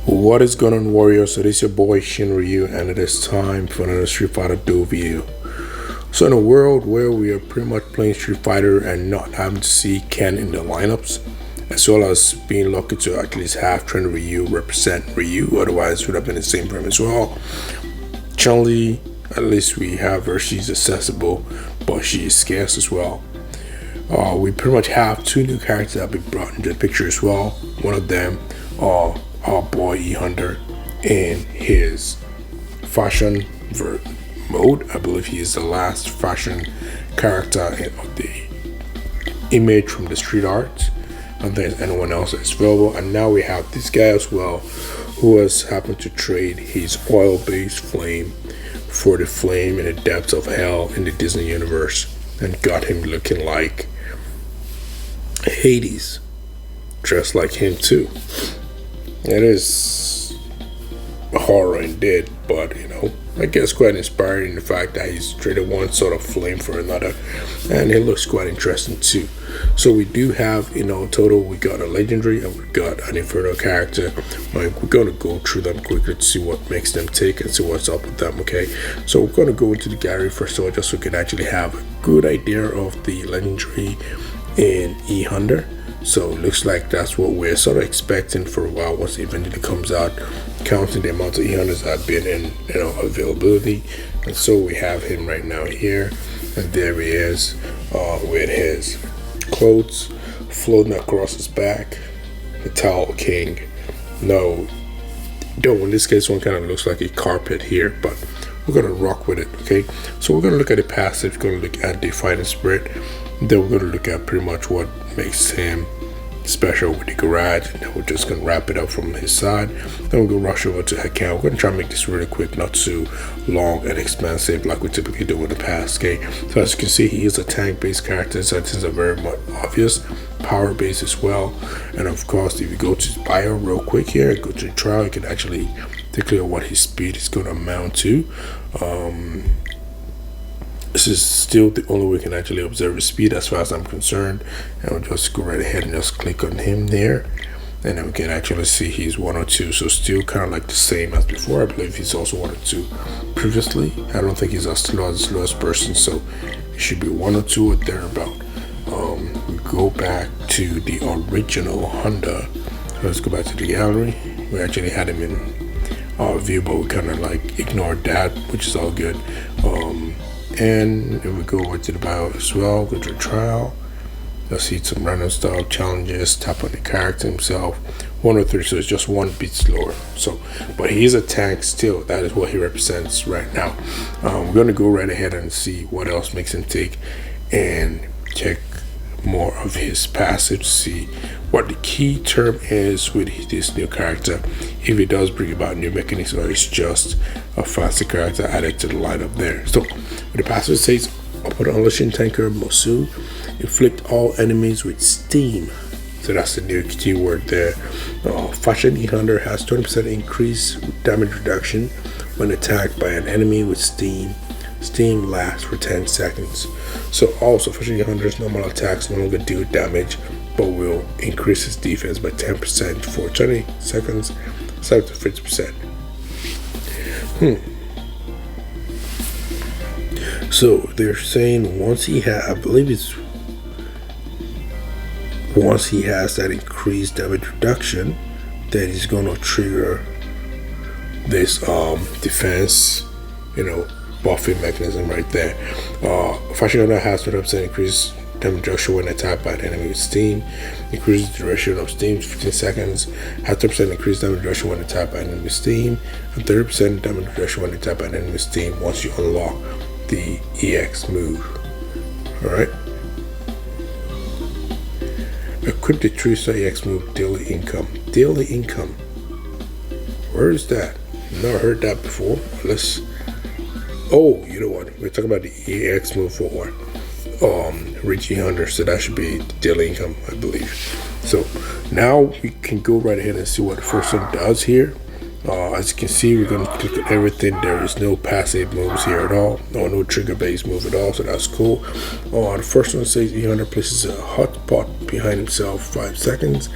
What is going on, Warriors? So this is your boy Shin Ryu, and it is time for another Street Fighter Duel video. So in a world where we are pretty much playing Street Fighter and not having to see Ken in the lineups, as well as being lucky to at least have Trent Ryu represent Ryu, otherwise it would have been the same for him as well. Chun-Li, at least we have her, she's accessible, but she is scarce as well. We pretty much have two new characters that have been brought into the picture as well. One of them, our boy E Hunter in his fashion mode. I believe he is the last fashion character of the image from the street art. And there's anyone else that's available. And now we have this guy as well, who has happened to trade his oil-based flame for the flame in the depths of hell in the Disney universe, and got him looking like Hades, dressed like him too. It is horror indeed, but I guess quite inspiring in the fact that he's traded one sort of flame for another, and it looks quite interesting too. So we do have, total, we got a legendary and we got an inferno character. We're going to go through them quickly to see what makes them tick and see what's up with them. Okay, so we're going to go into the gallery first of all, just so we can actually have a good idea of the legendary in E Hunter. So it looks like that's what we're sort of expecting for a while once it eventually comes out, counting the amount of E-Hunters that have been in availability. And so we have him right now here, and there he is with his clothes floating across his back, the Towel King. No, in this case one kind of looks like a carpet here, but we're going to rock with it. Okay, so we're going to look at the passive, we're going to look at the fighting spirit, then we're going to look at pretty much what makes him special with the garage, and then we're just going to wrap it up from his side. Then we're going to rush over to Hakan. We're going to try and make this really quick, not too long and expensive like we typically do in the past. Okay, so as you can see, he is a tank based character, so this is a very much obvious power base as well. And of course, if you go to his bio real quick here, go to the trial, you can actually declare what his speed is going to amount to. This is still the only way we can actually observe his speed as far as I'm concerned. And we'll just go right ahead and just click on him there. And then we can actually see he's 102. So still kind of like the same as before. I believe he's also 102 previously. I don't think he's as slow as the slowest person. So it should be 102 or thereabout. We go back to the original Honda. Let's go back to the gallery. We actually had him in view, but we kind of like ignored that, which is all good. And then we go over to the bio as well, go to the trial. You'll see some random style challenges, tap on the character himself. 103, so it's just one beat slower. So, but he is a tank still. That is what he represents right now. We're going to go right ahead and see what else makes him tick and check more of his passive to see what the key term is with this new character, if it does bring about new mechanics or it's just a fancy character added to the lineup there. So the passive says, upon unleashing tanker Mosu, inflict all enemies with steam. So that's the new keyword there. Fashion E-Hunter has 20% increased damage reduction when attacked by an enemy with steam. Steam lasts for 10 seconds. So also, Fashion E-Hunter's normal attacks no longer do damage, but will increase his defense by 10% for 20 seconds, 7 to 50%. So they're saying once he has that increased damage reduction, that he's gonna trigger this defense, buffing mechanism right there. Fashion Hunter has 20% increased damage reduction when attacked by an enemy with steam, increases the duration of steam to 15 seconds, has 30% increased damage reduction when attacked by an enemy with steam, and 30% damage reduction when attacked by an enemy with steam once you unlock the EX move. Alright. Equip the 3-star EX move, daily income. Daily income. Where is that? Never heard that before. Oh, you know what? We're talking about the EX move for Richie Hunter, so that should be daily income, I believe. So now we can go right ahead and see what the first one does here. As you can see, we're going to click on everything. There is no passive moves here at all, or no trigger based move at all, so that's cool. The first one says E-Hunter places a hot pot behind himself 5 seconds.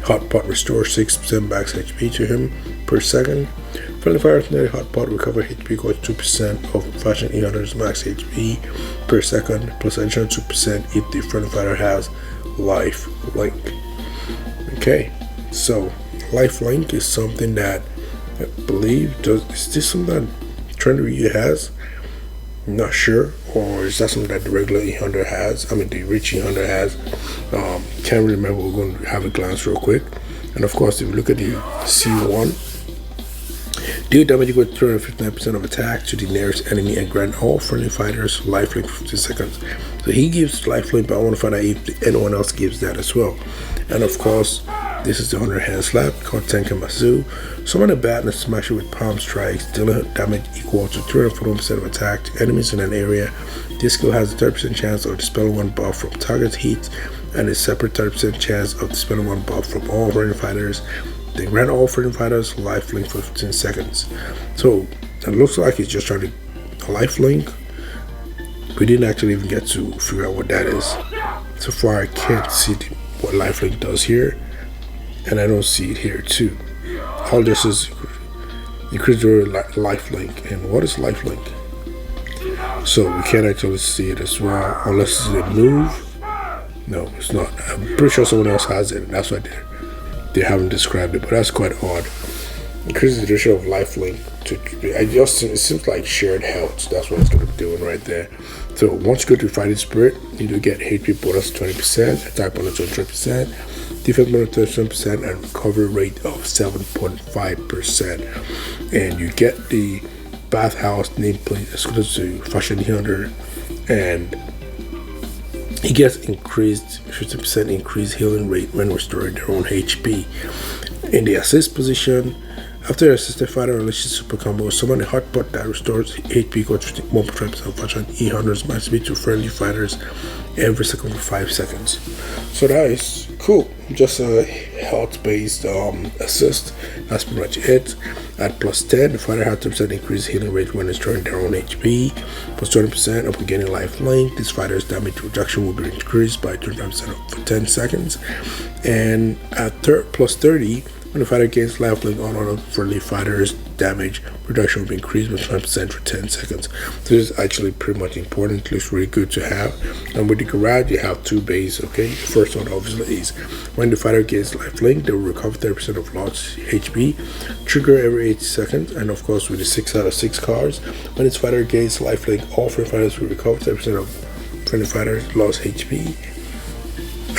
Hot pot restores 6% max HP to him per second. Friendly fighters near hot pot recover HP equals 2% of Fashion E100's max HP per second, plus additional 2% if the friendly fighter has life link. Okay, so life link is something that I believe is this something that Trend Ryu has? I'm not sure, or is that something that the regular E100 has? I mean, the Rich E100 has. Can't remember. We're going to have a glance real quick. And of course, if you look at the C1, deal damage equal to 259% of attack to the nearest enemy and grant all friendly fighters lifelink for 15 seconds. So he gives lifelink, but I want to find out if anyone else gives that as well. And of course, this is the 100 hand slap called Tenkamasu. Summon a bat and smash it with palm strikes, dealing damage equal to 241% of attack to enemies in an area. This skill has a 30% chance of dispelling one buff from target heat and a separate 30% chance of dispelling one buff from all friendly fighters. They grant all friendly fighters lifelink for 15 seconds. So it looks like he's just trying to lifelink. We didn't actually even get to figure out what that is. So far I can't see what lifelink does here, and I don't see it here too. All this is increase your lifelink. And what is lifelink? So we can't actually see it as well unless it's a move. No, it's not. I'm pretty sure someone else has it, and that's why they haven't described it, but that's quite odd. Increases the ratio of lifelink to it seems like shared health. That's what it's going to be doing right there. So once you go to Fighting Spirit, you do get HP bonus 20%, attack bonus 100%, defense bonus 37%, and recovery rate of 7.5%. And you get the bathhouse nameplate exclusive to Fashion Hunter, and he gets increased 50% increased healing rate when restoring their own HP. In the assist position, after assisted fighter unleashes super combo, summon a hot pot that restores HP equal to 1.5% of Fashion E100's max HP to friendly fighters every second for 5 seconds. So that is cool. Just a health-based assist. That's pretty much it. At plus 10, the fighter has 10% increased healing rate when restoring their own HP. Plus 20% upon gaining life link. This fighter's damage reduction will be increased by 25% for 10 seconds. And at plus 30, when the fighter gains life link on other friendly fighters, damage reduction will be increased by 20% for 10 seconds. This is actually pretty much important. It looks really good to have. And with the garage, you have two bays, okay? The first one obviously is when the fighter gains life link, they will recover 30% of lost HP, trigger every 8 seconds, and of course with the 6 out of 6 cards, when its fighter gains life link, all friendly fighters will recover 30% of friendly fighters lost HP.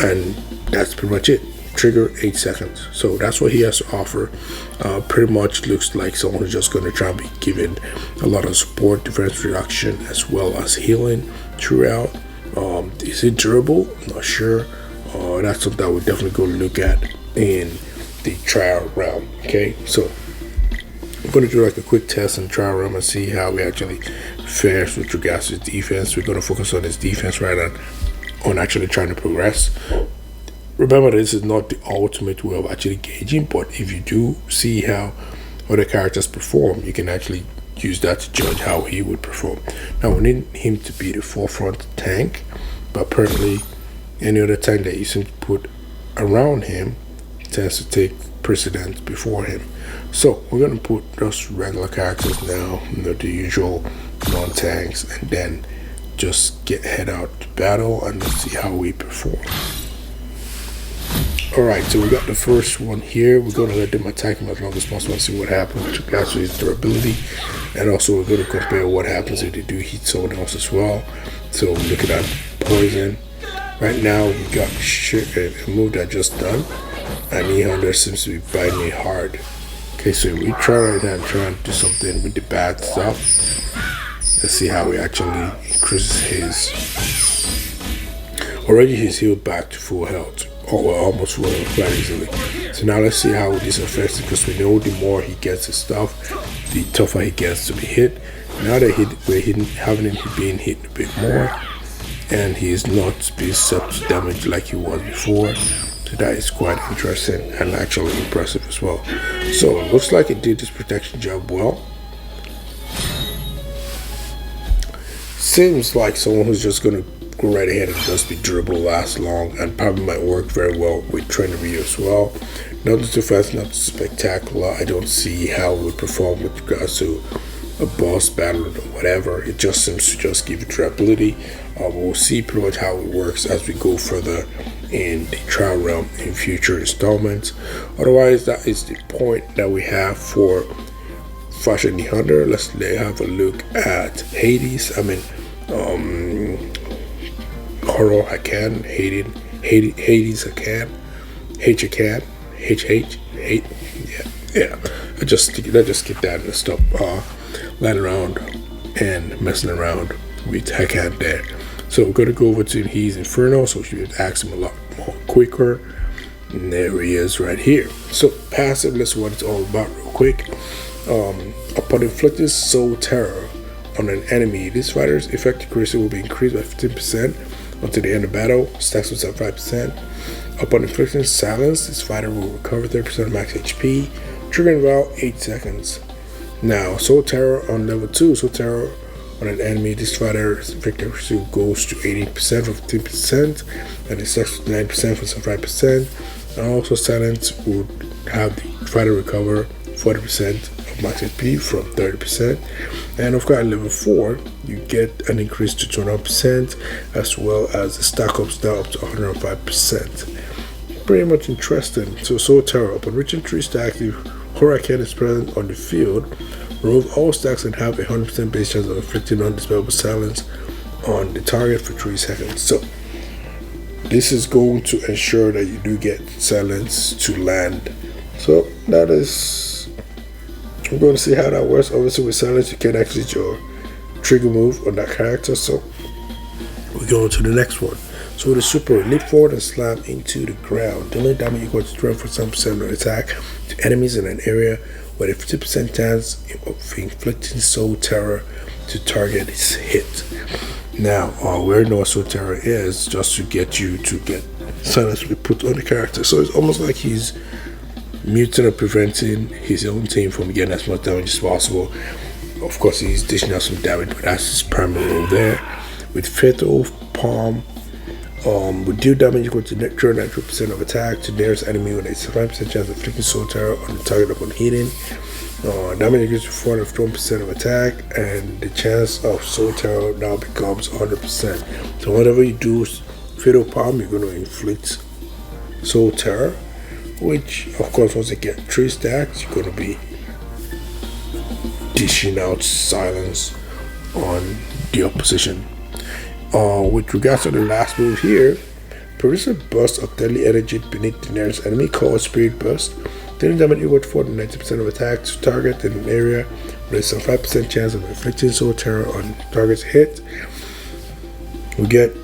And that's pretty much it. Trigger 8 seconds. So that's what he has to offer. Pretty much looks like someone who's just going to try and be given a lot of support, defense reduction, as well as healing throughout. Is it durable? I'm not sure. That's something I would definitely go look at in the trial round. Okay, so I'm going to do like a quick test in trial round and see how we actually fares with regards to his defense. We're going to focus on his defense rather than on actually trying to progress. Remember, this is not the ultimate way of actually gauging, but if you do see how other characters perform, you can actually use that to judge how he would perform. Now, we need him to be the forefront tank, but apparently any other tank that you seem to put around him tends to take precedence before him. So we're going to put just regular characters now, the usual non-tanks, and then just head out to battle and let's see how we perform. Alright, so we got the first one here. We're going to let them attack him as long as possible and see what happens with regards to his durability. And also we're going to compare what happens if they do hit someone else as well. So look at that poison. Right now we got a move that just done. And E100 seems to be biting it hard. Okay, so we try right now and try and do something with the bad stuff. Let's see how he actually increases his... Already he's healed back to full health. Oh, well, almost full health quite easily. So now let's see how this affects him, because we know the more he gets his stuff, the tougher he gets to be hit. Now that we're having him being hit a bit more, and he is not being subject to damage like he was before. So that is quite interesting and actually impressive as well. So it looks like he did this protection job well. seems like someone who's just gonna go right ahead and just be durable, last long, and probably might work very well with training video as well. Nothing too fast, nothing spectacular. I don't see how it would perform with regards to a boss battle or whatever. It just seems to just give it durability. We'll see pretty much how it works as we go further in the trial realm in future installments. Otherwise, that is the point that we have for Fashion the Hunter. Let's have a look at Hades. Horror Hakan, Hades Hakan, Hakan, yeah. I just get that and stop lying around and messing around with Hakan there. So we're gonna go over to his Inferno, so we should ask him a lot more quicker. And there he is right here. So passive, let's see what it's all about real quick. Upon inflicting soul terror on an enemy, this fighter's effective accuracy will be increased by 15% until the end of battle. Stacks with 5%. Upon inflicting silence, this fighter will recover 30% of max HP, triggering about 8 seconds. Now, soul terror on level 2, soul terror on an enemy, this fighter's effective accuracy goes to 80% from 15%, and it stacks with 9% from 5%. And also, silence would have the fighter recover 40% of max HP from 30%. And of course, at level 4, you get an increase to 200%, as well as the stack ups now up to 105%. Pretty much interesting. So, soul terror, upon reaching 3 stacks, if Huracan is present on the field, remove all stacks and have a 100% base chance of inflicting undispellable silence on the target for 3 seconds. So this is going to ensure that you do get silence to land. So that is, we're going to see how that works. Obviously with silence you can exit your trigger move on that character. So we go on to the next one. So with the super, leap forward and slam into the ground, dealing damage equal to 2% of attack to enemies in an area with a 50% chance of inflicting soul terror to target is hit. Now, where no soul terror is, just to get you to get silence we put on the character. So it's almost like he's muting or preventing his own team from getting as much damage as possible. Of course, he's dishing out some damage, but that's his primary role there. With Fatal Palm, would deal damage equal to 290% of attack to nearest enemy with a 75% chance of inflicting soul terror on the target upon hitting. Damage increases to 420% of attack, and the chance of soul terror now becomes 100%. So whenever you do Fatal Palm, you're going to inflict soul terror, which of course once you get 3 stacks, you're going to be dishing out silence on the opposition. With regards to the last move here, produce a burst of deadly energy beneath the nearest enemy called Spirit Burst. Dealing damage equal to 40% of attack to target in an area with a 5% chance of inflicting soul terror on target's hit. We get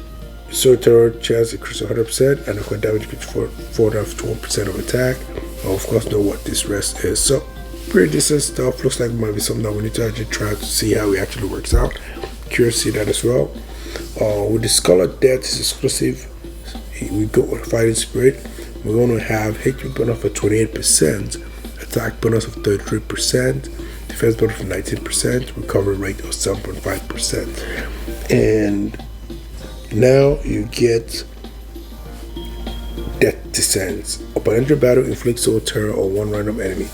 soul terror chance increase to 100%, and of course damage increase to 4.1% of attack. Of course, know what this rest is. So pretty decent stuff. Looks like it might be something that we need to actually try to see how it actually works out. Curious to see that as well. With the Scholar Death is exclusive, we go with Fighting Spirit. We're going to have HP bonus of 28%, attack bonus of 33%, defense bonus of 19%, recovery rate of 7.5%. And now you get Death Descends. Upon entering battle, inflict soul terror on one random enemy.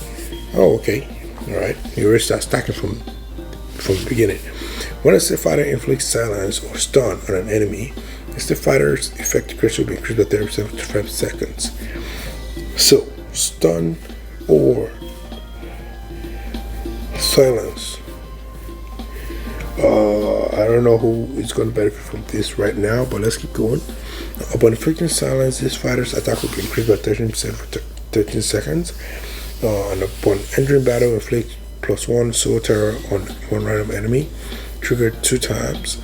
Oh, okay. Alright. You already start stacking from the beginning. When a fighter inflicts silence or stun on an enemy, the fighter's effective accuracy will be increased by 30% for 5 seconds. So, stun or silence. I don't know who is going to benefit from this right now, but let's keep going. Upon inflicting silence, this fighter's attack will be increased by 13% for 13 seconds. And upon entering battle, inflict +1 soul terror on one random enemy, triggered 2 times.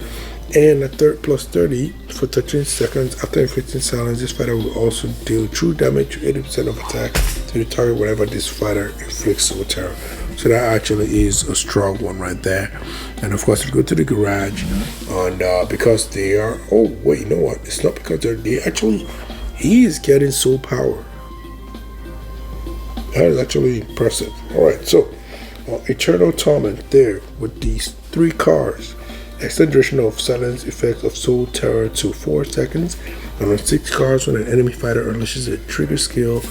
And a +30 for 13 seconds. After inflicting silence, this fighter will also deal true damage to 80% of attack to the target whenever this fighter inflicts soul terror. So that actually is a strong one right there. And of course, if you go to the garage, and because they are, oh wait, you know what? It's not because they actually, he is getting soul power. That is actually impressive. All right, so Eternal Torment there with these 3 cars. Extend duration of silence effect of Soul Terror to 4 seconds. And on 6 cards, when an enemy fighter unleashes a trigger skill,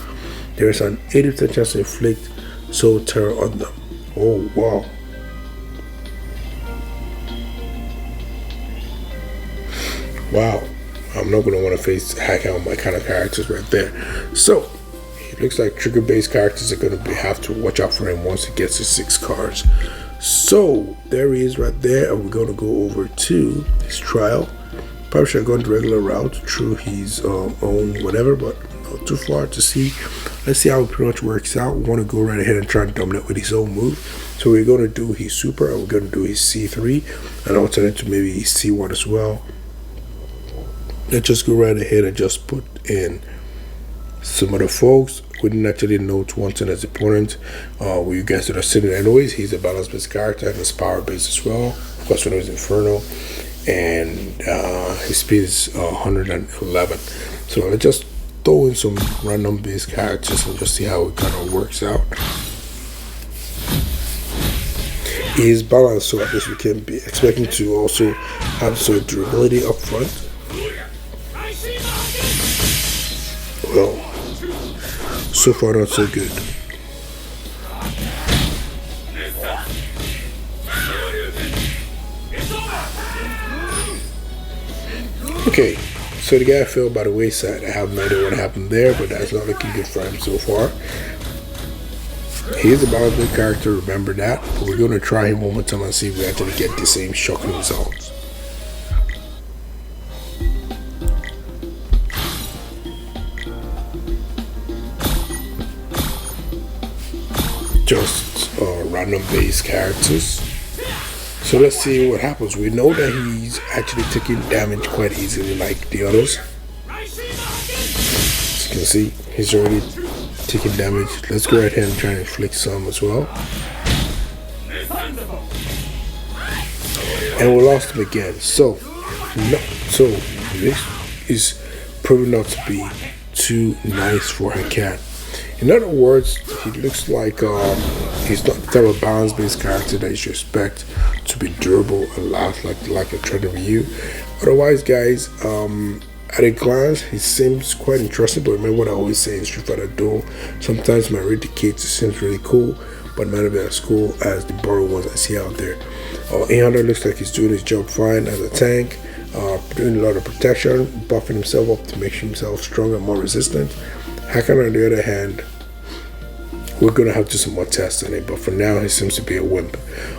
there is an 80% chance to inflict Soul Terror on them. Oh, wow. Wow. I'm not going to want to face Hakan on my kind of characters right there. So, it looks like trigger-based characters are going to have to watch out for him once he gets to 6 cards. So, there he is right there, and we're going to go over to his trial. Probably should have gone the regular route through his own whatever, but not too far to see. Let's see how it pretty much works out. We want to go right ahead and try and dominate with his own move. So we're going to do his super, and we're going to do his C3, and alternate to maybe his C1 as well. Let's just go right ahead and just put in some other folks. We didn't actually note one thing as opponent. You guys that are sitting anyways, he's a balance based character and his power based as well. Of course, when he was Inferno, and his speed is 111. So let's just throw in some random based characters and just see how it kind of works out. He is balanced, so I guess we can be expecting to also have some durability up front. Well, so far not so good. Okay, so the guy fell by the wayside. I have no idea what happened there, but that's not looking good for him so far. He is a balanced character, remember that. But we're going to try him one more time and see if we actually get the same shocking results. Just random based characters. So let's see what happens. We know that he's actually taking damage quite easily like the others. As you can see, he's already taking damage. Let's go ahead and try and inflict some as well. And we lost him again. So this is proving not to be too nice for Hakan. In other words, he looks like he's not the type of balance-based character that you should expect to be durable and last like a Trend Review. Otherwise, guys, at a glance, he seems quite interesting. But remember what I always say in Street Fighter Duel: sometimes my read the kids seems really cool, but might not be as cool as the borrowed ones I see out there. 800 looks like he's doing his job fine as a tank, doing a lot of protection, buffing himself up to make himself stronger and more resistant. Hakan, on the other hand, we're going to have to do some more tests on it, but for now, he seems to be a wimp.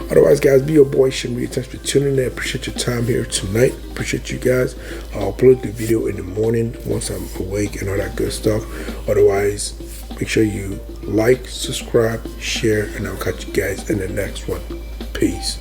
Otherwise, guys, be your boy, Shimmy. Thanks for tuning in. I appreciate your time here tonight. Appreciate you guys. I'll upload the video in the morning once I'm awake and all that good stuff. Otherwise, make sure you like, subscribe, share, and I'll catch you guys in the next one. Peace.